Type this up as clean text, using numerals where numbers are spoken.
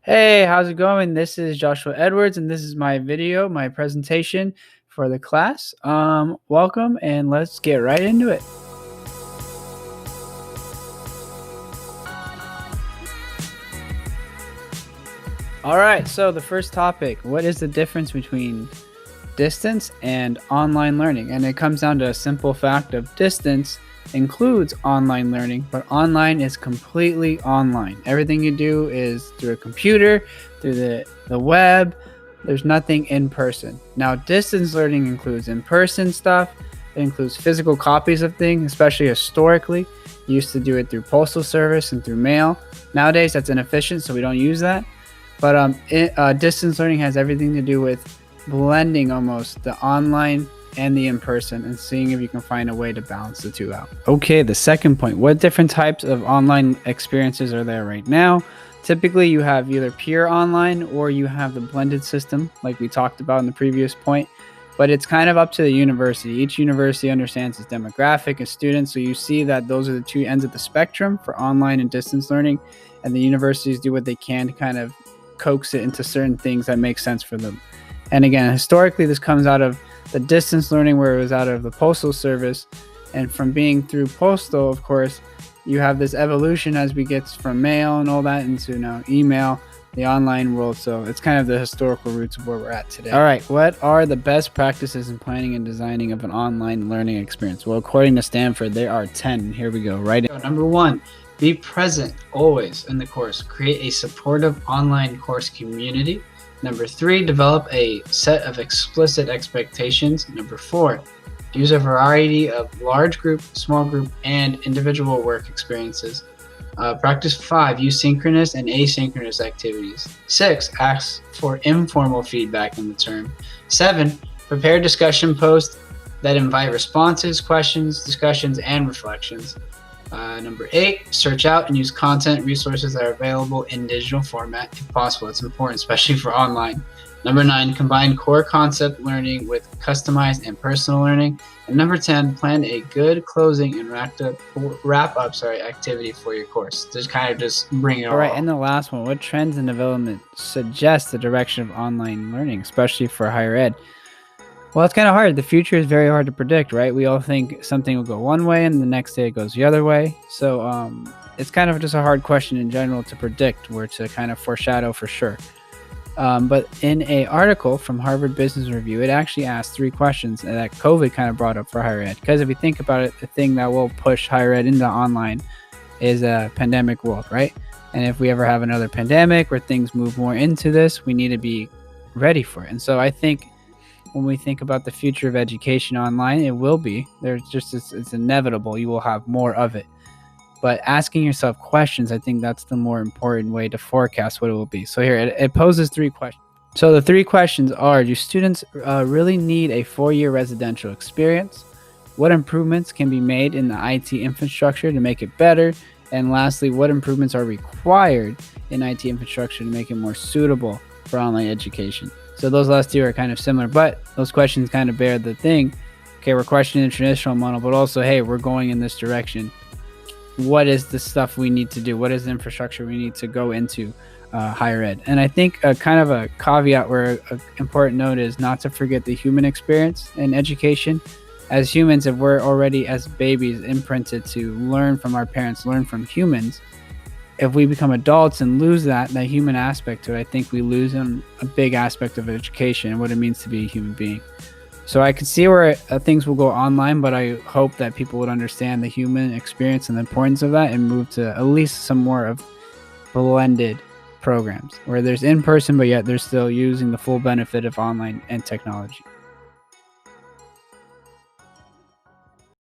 Hey, how's it going? This is Joshua Edwards, and this is my video, my presentation for the class. Welcome, and let's get right into it. All right, so the first topic, what is the difference between distance and online learning? And it comes down to a simple fact of distance includes online learning, but online is completely online. Everything you do is through a computer, through the web. There's nothing in person. Now, distance learning includes in-person stuff. It includes physical copies of things, especially historically. You used to do it through postal service and through mail. Nowadays, that's inefficient, so we don't use that. But distance learning has everything to do with blending almost the online and the in-person and seeing if you can find a way to balance the two out. Okay, the second point, what different types of online experiences are there right now? Typically, you have either pure online or you have the blended system like we talked about in the previous point, but it's kind of up to the university. Each university understands its demographic and students, so you see that those are the two ends of the spectrum for online and distance learning, and the universities do what they can to kind of coax it into certain things that make sense for them. And again, historically, this comes out of the distance learning where it was out of the postal service, and from being through postal, of course, you have this evolution as we get from mail and all that into now email, the online world. So it's kind of the historical roots of where we're at today. All right, what are the best practices in planning and designing of an online learning experience? Well, according to Stanford, there are 10. Here we go. Right. Number 1, be present always in the course. Create a supportive online course community. Number 3, develop a set of explicit expectations. Number 4, use a variety of large group, small group, and individual work experiences. Practice 5, use synchronous and asynchronous activities. 6, ask for informal feedback in the term. 7, prepare discussion posts that invite responses, questions, discussions, and reflections. Number 8, search out and use content resources that are available in digital format if possible. It's important, especially for online. Number 9, combine core concept learning with customized and personal learning. And number 10, plan a good closing and wrap up activity for your course. Just kind of just bring it all. All right, and the last one, what trends in development suggest the direction of online learning, especially for higher ed? Well, it's kind of hard. The future is very hard to predict, right? We all think something will go one way and the next day it goes the other way. So it's kind of just a hard question in general to predict or to kind of foreshadow for sure. But in an article from Harvard Business Review, it actually asked 3 questions that COVID kind of brought up for higher ed. Because if you think about it, the thing that will push higher ed into online is a pandemic world, right? And if we ever have another pandemic where things move more into this, we need to be ready for it. And so I think when we think about the future of education online, it will be. It's inevitable. You will have more of it. But asking yourself questions, I think that's the more important way to forecast what it will be. So here, it poses 3 questions. So the 3 questions are, do students really need a 4-year residential experience? What improvements can be made in the IT infrastructure to make it better? And lastly, what improvements are required in IT infrastructure to make it more suitable for online education? So those last 2 are kind of similar, but those questions kind of bear the thing. Okay, we're questioning the traditional model, but also, hey, we're going in this direction. What is the stuff we need to do? What is the infrastructure we need to go into higher ed? And I think kind of a caveat where an important note is not to forget the human experience in education. As humans, if we're already as babies imprinted to learn from our parents, learn from humans, if we become adults and lose that human aspect to it, I think we lose a big aspect of education and what it means to be a human being. So I can see where things will go online, but I hope that people would understand the human experience and the importance of that and move to at least some more of blended programs where there's in-person, but yet they're still using the full benefit of online and technology.